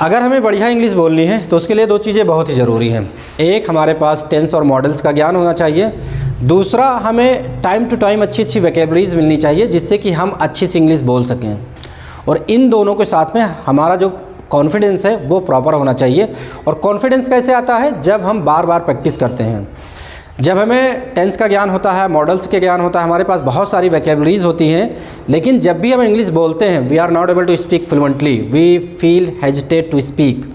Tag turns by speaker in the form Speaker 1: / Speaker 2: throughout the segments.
Speaker 1: अगर हमें बढ़िया इंग्लिश बोलनी है तो उसके लिए दो चीज़ें बहुत ही ज़रूरी हैं। एक, हमारे पास टेंस और मॉडल्स का ज्ञान होना चाहिए। दूसरा, हमें टाइम टू टाइम अच्छी अच्छी वोकैबुलरीज मिलनी चाहिए जिससे कि हम अच्छी सी इंग्लिश बोल सकें। और इन दोनों के साथ में हमारा जो कॉन्फिडेंस है वो प्रॉपर होना चाहिए। और कॉन्फिडेंस कैसे आता है? जब हम बार बार प्रैक्टिस करते हैं। जब हमें टेंस का ज्ञान होता है, मॉडल्स के ज्ञान होता है, हमारे पास बहुत सारी वोकैबुलरीज होती हैं, लेकिन जब भी हम इंग्लिश बोलते हैं we are not able to speak fluently, we feel hesitate to speak.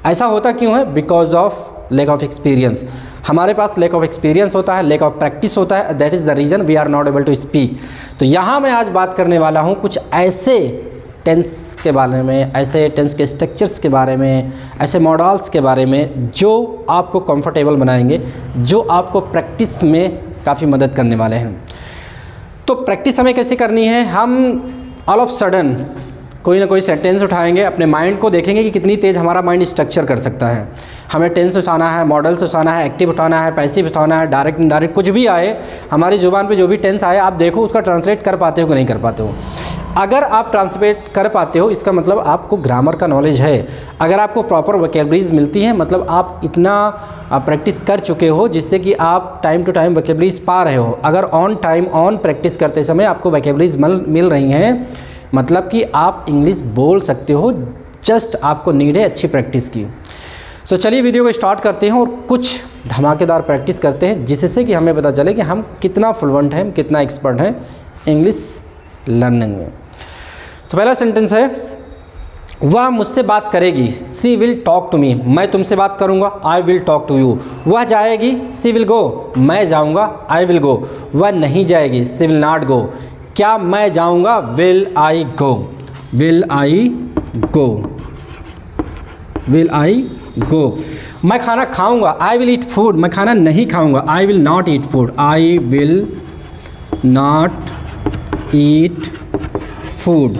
Speaker 1: ऐसा होता क्यों है? Because of lack of experience. हमारे पास लैक ऑफ एक्सपीरियंस होता है, लैक ऑफ प्रैक्टिस होता है, that is the reason we are not able to speak. तो यहाँ मैं आज बात करने वाला हूँ कुछ ऐसे टेंस के बारे में, ऐसे टेंस के स्ट्रक्चर्स के बारे में, ऐसे मॉडल्स के बारे में जो आपको कंफर्टेबल बनाएंगे, जो आपको प्रैक्टिस में काफ़ी मदद करने वाले हैं। तो प्रैक्टिस हमें कैसे करनी है? हम ऑल ऑफ सडन कोई ना कोई सेंटेंस उठाएंगे, अपने माइंड को देखेंगे कि कितनी तेज़ हमारा माइंड स्ट्रक्चर कर सकता है। हमें टेंस उठाना है, मॉडल्स उठाना है, एक्टिव उठाना है, पैसिव उठाना है, डायरेक्ट इनडायरेक्ट, कुछ भी आए हमारी ज़ुबान पे, जो भी टेंस आए, आप देखो उसका ट्रांसलेट कर पाते हो कि नहीं कर पाते हो। अगर आप ट्रांसलेट कर पाते हो इसका मतलब आपको ग्रामर का नॉलेज है। अगर आपको प्रॉपर वोकैबुलरीज मिलती हैं मतलब आप इतना प्रैक्टिस कर चुके हो जिससे कि आप टाइम टू टाइम वोकैबुलरीज पा रहे हो। अगर ऑन टाइम ऑन प्रैक्टिस करते समय आपको वोकैबुलरीज मिल रही हैं मतलब कि आप इंग्लिश बोल सकते हो। जस्ट आपको नीड है अच्छी प्रैक्टिस की। सो चलिए वीडियो को स्टार्ट करते हैं और कुछ धमाकेदार प्रैक्टिस करते हैं जिससे कि हमें पता चले कि हम कितना फ्लुएंट हैं, कितना एक्सपर्ट हैं इंग्लिश लर्निंग में। तो पहला सेंटेंस है, वह मुझसे बात करेगी, she will talk to me. मैं तुमसे बात करूंगा, I will talk to you. वह जाएगी, सी विल गो। मैं जाऊंगा, आई विल गो। वह नहीं जाएगी, सी विल नॉट गो। क्या मैं जाऊंगा, will I go. Will I go, will I go. मैं खाना खाऊंगा, आई विल ईट फूड। मैं खाना नहीं खाऊंगा, आई will not eat food. I will not eat food.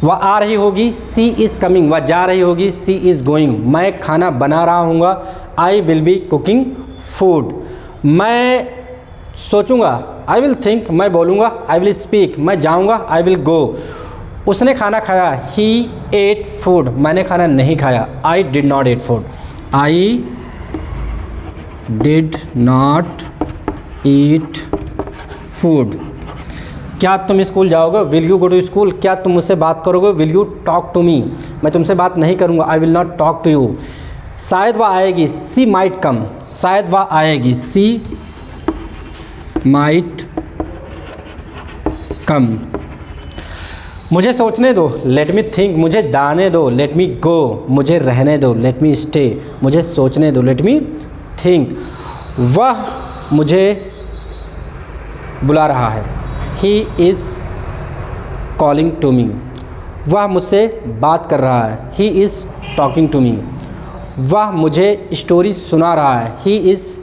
Speaker 1: वह आ रही होगी, सी इज़ कमिंग। वह जा रही होगी, सी इज़ गोइंग। मैं खाना बना रहा हूँगा, I will be cooking food. मैं सोचूंगा, आई विल थिंक। मैं बोलूँगा, आई विल स्पीक। मैं जाऊँगा, आई विल गो। उसने खाना खाया, ही एट फूड। मैंने खाना नहीं खाया, I did not ate food. I did not eat food. क्या तुम स्कूल जाओगे, will you go to school. क्या तुम मुझसे बात करोगे, will you talk to me. मैं तुमसे बात नहीं करूँगा, I will not talk to you. शायद वह आएगी, सी माइट कम। शायद वह आएगी, सी माइट कम। मुझे सोचने दो, लेट मी थिंक। मुझे जाने दो, लेट मी गो। मुझे रहने दो, लेट मी स्टे। मुझे सोचने दो, लेट मी थिंक। वह मुझे बुला रहा है, he is calling to me. वह मुझसे बात कर रहा है, he is talking to me. वह मुझे स्टोरी सुना रहा है, he is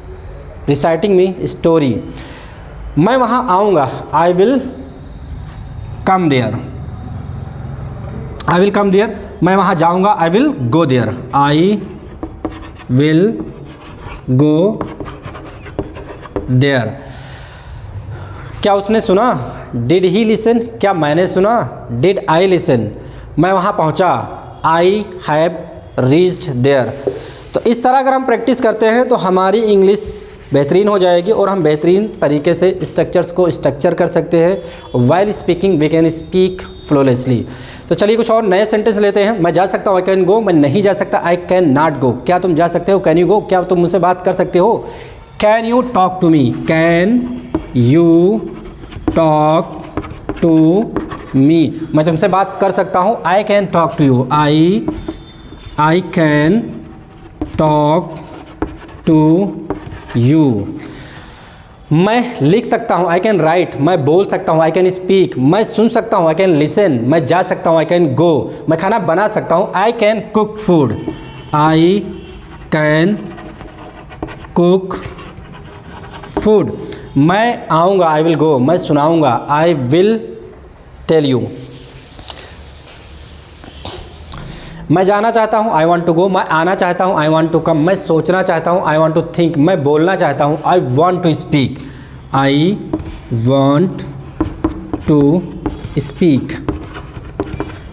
Speaker 1: reciting me story. मैं वहाँ आऊँगा, I will come there. I will come there. मैं वहाँ जाऊँगा, I will go there. I will go there. क्या उसने सुना, डिड ही लिसन। क्या मैंने सुना, डिड आई लिसन। मैं वहाँ पहुँचा, आई हैव रीच्ड देयर। तो इस तरह अगर हम प्रैक्टिस करते हैं तो हमारी इंग्लिश बेहतरीन हो जाएगी और हम बेहतरीन तरीके से स्ट्रक्चर्स को स्ट्रक्चर कर सकते हैं। While speaking we can speak flawlessly. तो चलिए कुछ और नए सेंटेंस लेते हैं। मैं जा सकता हूँ, आई कैन गो। मैं नहीं जा सकता, आई कैन नॉट गो। क्या तुम जा सकते हो, कैन यू गो। क्या तुम मुझसे बात कर सकते हो, can you talk to me. Can you talk to me. मैं तुमसे बात कर सकता हूँ, I can talk to you. I can talk to you. मैं लिख सकता हूँ, आई कैन राइट। मैं बोल सकता हूँ, आई कैन स्पीक। मैं सुन सकता हूँ, आई कैन लिसन। मैं जा सकता हूँ, आई कैन गो। मैं खाना बना सकता हूँ, I can cook food. I can cook food. मैं आऊँगा, आई विल गो। मैं सुनाऊँगा, आई विल टेल यू। मैं जाना चाहता हूँ, आई वॉन्ट टू गो। मैं आना चाहता हूँ, आई वॉन्ट टू कम। मैं सोचना चाहता हूँ, आई वॉन्ट टू थिंक। मैं बोलना चाहता हूँ, I want to speak. I want to speak.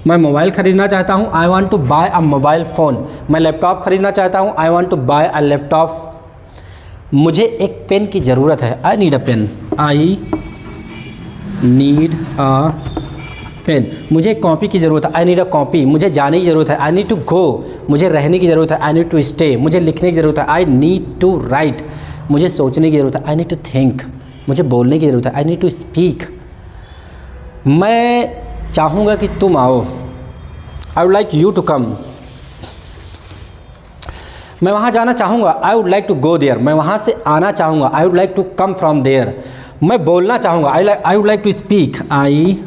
Speaker 1: मैं मोबाइल ख़रीदना चाहता हूँ, I want to buy a mobile phone. मैं लैपटॉप ख़रीदना चाहता हूँ, I want to buy a laptop. मुझे एक पेन की ज़रूरत है, I need a pen, I need a pen. मुझे एक कॉपी की ज़रूरत है, आई नीड अ कॉपी। मुझे जाने की ज़रूरत है, आई नीड टू गो। मुझे रहने की ज़रूरत है, आई नीड टू स्टे। मुझे लिखने की ज़रूरत है, आई नीड टू राइट। मुझे सोचने की ज़रूरत है, आई नीड टू थिंक। मुझे बोलने की ज़रूरत है, आई नीड टू स्पीक। मैं चाहूँगा कि तुम आओ, I would like you to come. मैं वहाँ जाना चाहूँगा, I would like to go there. मैं वहाँ से आना चाहूँगा, I would like to come from there. मैं बोलना चाहूँगा, I would like to speak, I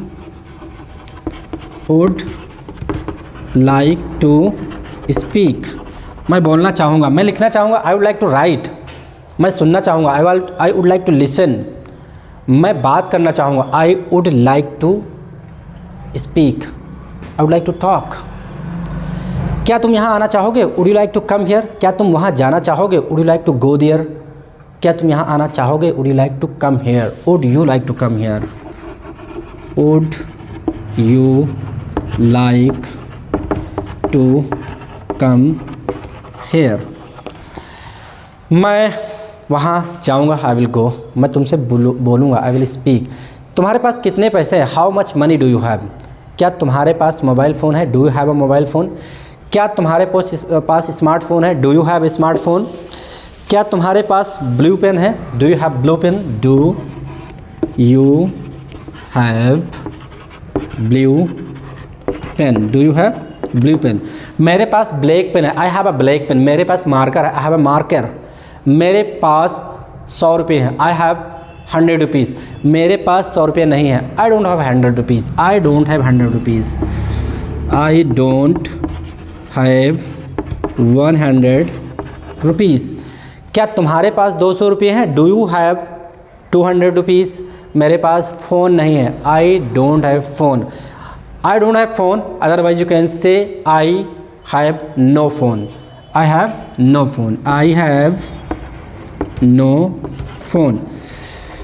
Speaker 1: would like to speak. मैं बोलना चाहूँगा। मैं लिखना चाहूँगा, I would like to write. मैं सुनना चाहूँगा, I would like to listen. मैं बात करना चाहूँगा, I would like to speak, I would like to talk. क्या तुम यहाँ आना चाहोगे, would you like to come here. क्या तुम वहाँ जाना चाहोगे, would you like to go there. क्या तुम यहाँ आना चाहोगे, would you like to come here, would you like to come here, would you like to come here. मैं वहाँ जाऊँगा, आई विल गो। मैं तुमसे बोलूँगा, आई विल स्पीक। तुम्हारे पास कितने पैसे हैं, how much money do you have. क्या तुम्हारे पास मोबाइल फ़ोन है, do you have a mobile phone. क्या तुम्हारे पास स्मार्टफोन है, do you have a smartphone. क्या तुम्हारे पास ब्लू पेन है, do you have blue pen, do you have blue pen, do you have blue pen. मेरे पास ब्लैक पेन है, I have a black pen. मेरे पास मार्कर है, आई हैव अ मार्कर। मेरे पास 100 रुपये हैं, आई हैव 100 रुपीज़। मेरे पास 100 रुपये नहीं है, I don't have 100 rupees, I don't have 100 rupees, I don't have 100 rupees. क्या तुम्हारे पास 200 रुपये हैं, डू यू हैव 200 रुपीज़। मेरे पास फ़ोन नहीं है, I don't have phone, I don't have phone. Otherwise you can say I have no phone, I have no phone, I have no phone.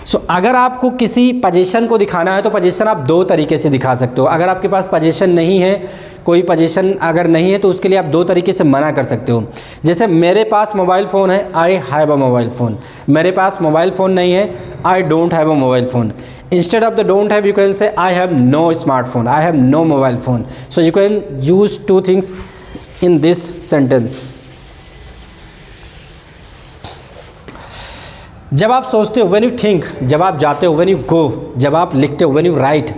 Speaker 1: So अगर आपको किसी पोजीशन को दिखाना है तो पोजीशन आप दो तरीके से दिखा सकते हो। अगर आपके पास पोजीशन नहीं है, कोई पोजीशन अगर नहीं है, तो उसके लिए आप दो तरीके से मना कर सकते हो। जैसे मेरे पास मोबाइल फ़ोन है, I have a mobile phone. मेरे पास मोबाइल फ़ोन नहीं है, I don't have a mobile phone. Instead of the don't have you can say I have no smartphone, I have no mobile phone. So you can use two things in this sentence. जब आप सोचते हो, when you think, जब आप जाते हो, when you go, जब आप लिखते हो, व्हेन यू राइट,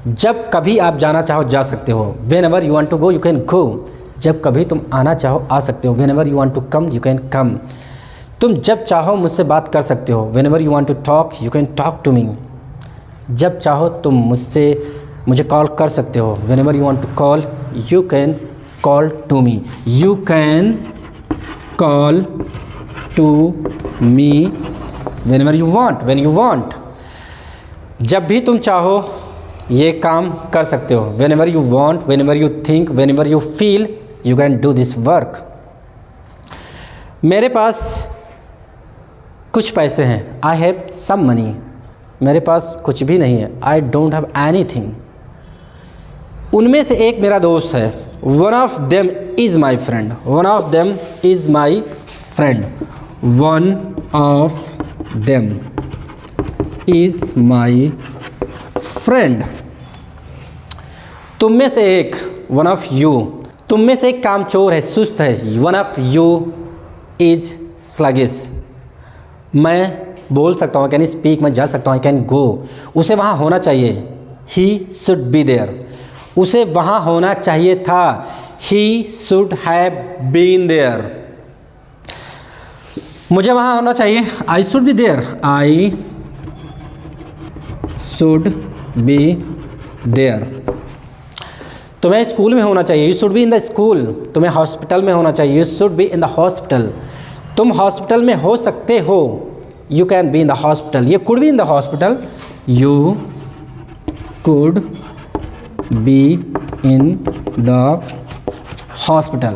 Speaker 1: जब कभी आप जाना चाहो जा सकते हो। Whenever you want to go you can go, जब कभी तुम आना चाहो आ सकते हो। Whenever you want to come you can come, तुम जब चाहो मुझसे बात कर सकते हो। Whenever you want to talk you can talk to me, जब चाहो तुम मुझे कॉल कर सकते हो। Whenever you want to call you can call to me, you can call to me whenever you want, when you want। जब भी तुम चाहो ये काम कर सकते हो। whenever you want, whenever you think, whenever you feel, you can do this work। मेरे पास कुछ पैसे हैं, I have some money। मेरे पास कुछ भी नहीं है, I don't have anything। उनमें से एक मेरा दोस्त है, one of them is my friend, one of them is my friend, one of them is my friend। तुम में से एक, one of you, तुम में से एक कामचोर है, सुस्त है, one of you is sluggish। मैं बोल सकता हूँ, कैन स्पीक, मैं जा सकता हूँ, कैन गो। उसे वहाँ होना चाहिए, he should be there। उसे वहाँ होना चाहिए था, he should have been there। मुझे वहाँ होना चाहिए, I should be there, I should be there। तुम्हें स्कूल में होना चाहिए, you should be in the school। तुम्हें हॉस्पिटल में होना चाहिए, you should be in the hospital। तुम हॉस्पिटल में हो सकते हो, you can be in the hospital। ये could be in the hospital, you could be in the hospital।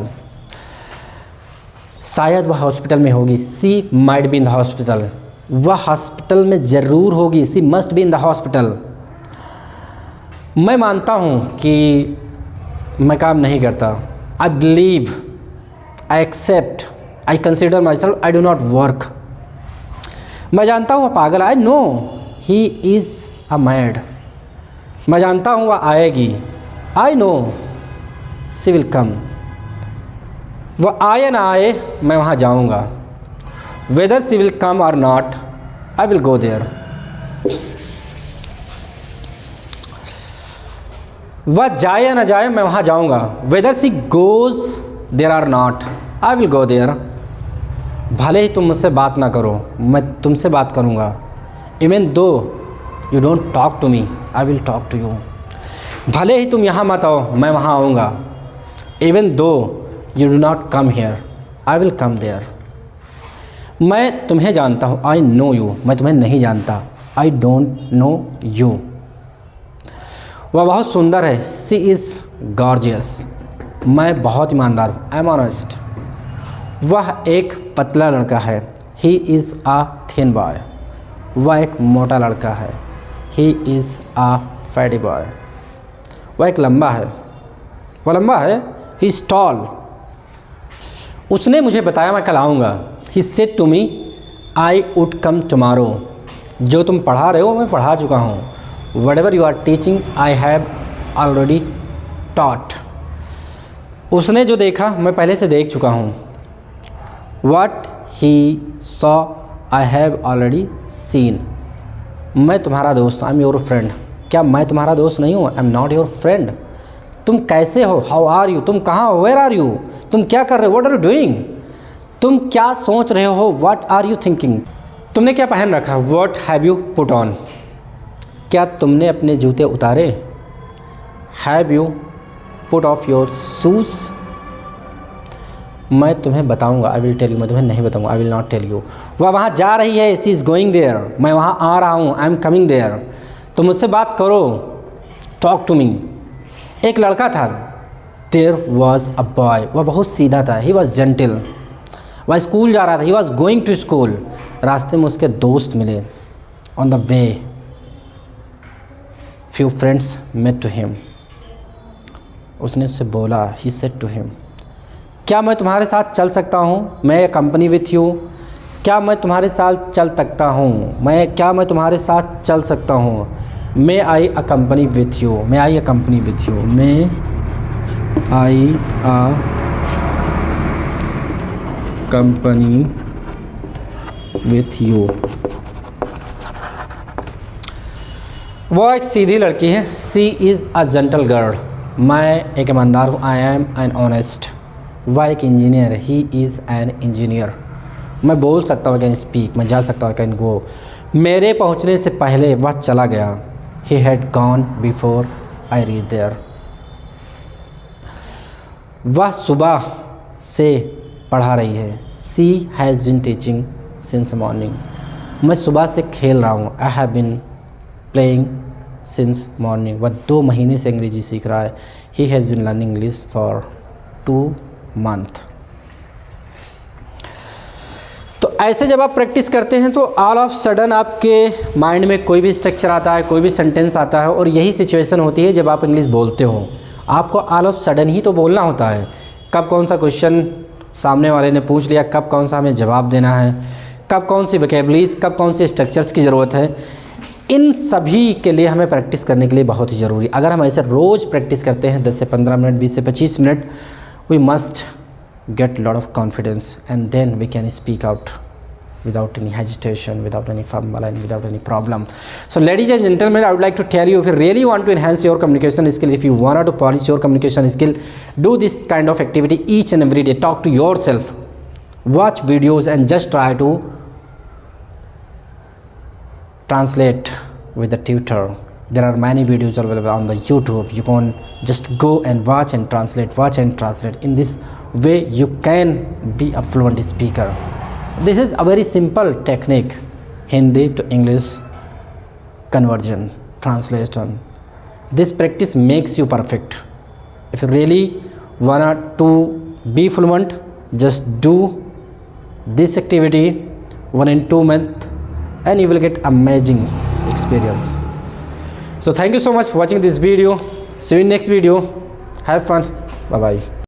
Speaker 1: शायद वह हॉस्पिटल में होगी, she might be in the hospital. वह हॉस्पिटल में ज़रूर होगी, she must be in the hospital. मैं मानता हूँ कि मैं काम नहीं करता। I believe, I accept, I consider myself, I do not work. मैं जानता हूँ वह पागल, I know he is a mad. मैं जानता हूँ वह आएगी, I know she will come. वह आए ना आए मैं वहाँ जाऊँगा। Whether she will come or not, I will go there. वह जाए या ना जाए मैं वहाँ जाऊँगा। Whether she goes there or not, I will go there. भले ही तुम मुझसे बात ना करो, मैं तुमसे बात करूँगा। Even though you don't talk to me, I will talk to you. भले ही तुम यहाँ मत आओ, मैं वहाँ आऊँगा। Even though you do not come here, I will come there. मैं तुम्हें जानता हूँ, आई नो यू। मैं तुम्हें नहीं जानता, आई डोंट नो यू। वह बहुत सुंदर है, सी इज़ गॉर्जियस। मैं बहुत ईमानदार हूँ, आई एम ऑनेस्ट। वह एक पतला लड़का है, he is a thin boy. वह एक मोटा लड़का है, he is a fatty boy. वह एक लंबा है, वह लंबा है, ही इज़ टॉल। उसने मुझे बताया मैं कल आऊँगा। He said to me I would come tomorrow. जो तुम पढ़ा रहे हो मैं पढ़ा चुका हूँ। Whatever you are teaching I have already taught. उसने जो देखा मैं पहले से देख चुका हूँ। What he saw I have already seen. मैं तुम्हारा दोस्त, आई एम योर फ्रेंड। क्या मैं तुम्हारा दोस्त नहीं हूँ? I am not your friend. तुम कैसे हो? How are you? तुम कहाँ हो? Where are you? तुम क्या कर रहे हो? What are you doing? तुम क्या सोच रहे हो? What are you thinking? तुमने क्या पहन रखा? What have you put on? क्या तुमने अपने जूते उतारे? Have you put off your shoes? मैं तुम्हें बताऊंगा, आई विल टेल यू। मैं तुम्हें नहीं बताऊंगा, I will not tell you. वह वहाँ जा रही है, शी इज़ गोइंग देयर। मैं वहाँ आ रहा हूँ, आई एम कमिंग देयर। तो मुझसे बात करो, टॉक टू मी। एक लड़का था, देयर वॉज अ बॉय। वह बहुत सीधा था, ही वॉज जेंटल। वह स्कूल जा रहा था, he was going to school. रास्ते में उसके दोस्त मिले। On the way few friends met to him. उसने उससे बोला, ही सेड टू हिम, क्या मैं तुम्हारे साथ चल सकता हूँ? मैं कंपनी विथ यू। क्या मैं तुम्हारे साथ चल सकता हूँ? क्या मैं तुम्हारे साथ चल सकता हूँ? May I a company with you. May I a company with you. May I a company with you. वो एक सीधी लड़की है, she is a gentle girl. मैं एक ईमानदार हूँ, आई एम एन ऑनेस्ट। वह एक इंजीनियर है, ही इज़ एन इंजीनियर। मैं बोल सकता हूँ, कैन स्पीक। मैं जा सकता हूँ, कैन गो। मेरे पहुँचने से पहले वह चला गया, he had gone before I reach there. वह सुबह से पढ़ा रही है, she has been teaching since morning. मैं सुबह से खेल रहा हूँ, I have been playing since morning. वह 2 महीने से अंग्रेजी सीख रहा है, he has been learning English for 2 month. तो ऐसे जब आप प्रैक्टिस करते हैं तो ऑल ऑफ सडन आपके माइंड में कोई भी स्ट्रक्चर आता है, कोई भी सेंटेंस आता है, और यही सिचुएशन होती है जब आप इंग्लिश बोलते हो। आपको ऑल ऑफ सडन ही तो बोलना होता है। कब कौन सा क्वेश्चन सामने वाले ने पूछ लिया, कब कौन सा हमें जवाब देना है, कब कौन सी वोकैबुलरीज, कब कौन सी स्ट्रक्चर्स की ज़रूरत है, इन सभी के लिए हमें प्रैक्टिस करने के लिए बहुत ही ज़रूरी। अगर हम ऐसे रोज़ प्रैक्टिस करते हैं 10 से 15 मिनट, 20 से 25 minute, we must get lot of confidence and then we can speak out without any hesitation, without any fumble and without any problem. So ladies and gentlemen, I would like to tell you, if you really want to enhance your communication skill, if you want to polish your communication skill, do this kind of activity each and every day. Talk to yourself, watch videos and just try to translate with the tutor. There are many videos available on the YouTube. You can just go and watch and translate, watch and translate. In this way you can be a fluent speaker. This is a very simple technique, Hindi to English conversion, translation. This practice makes you perfect. If you really want to be fluent, just do this activity 1 and 2 months and you will get amazing experience. So thank you so much for watching this video. See you in next video. Have fun, bye bye.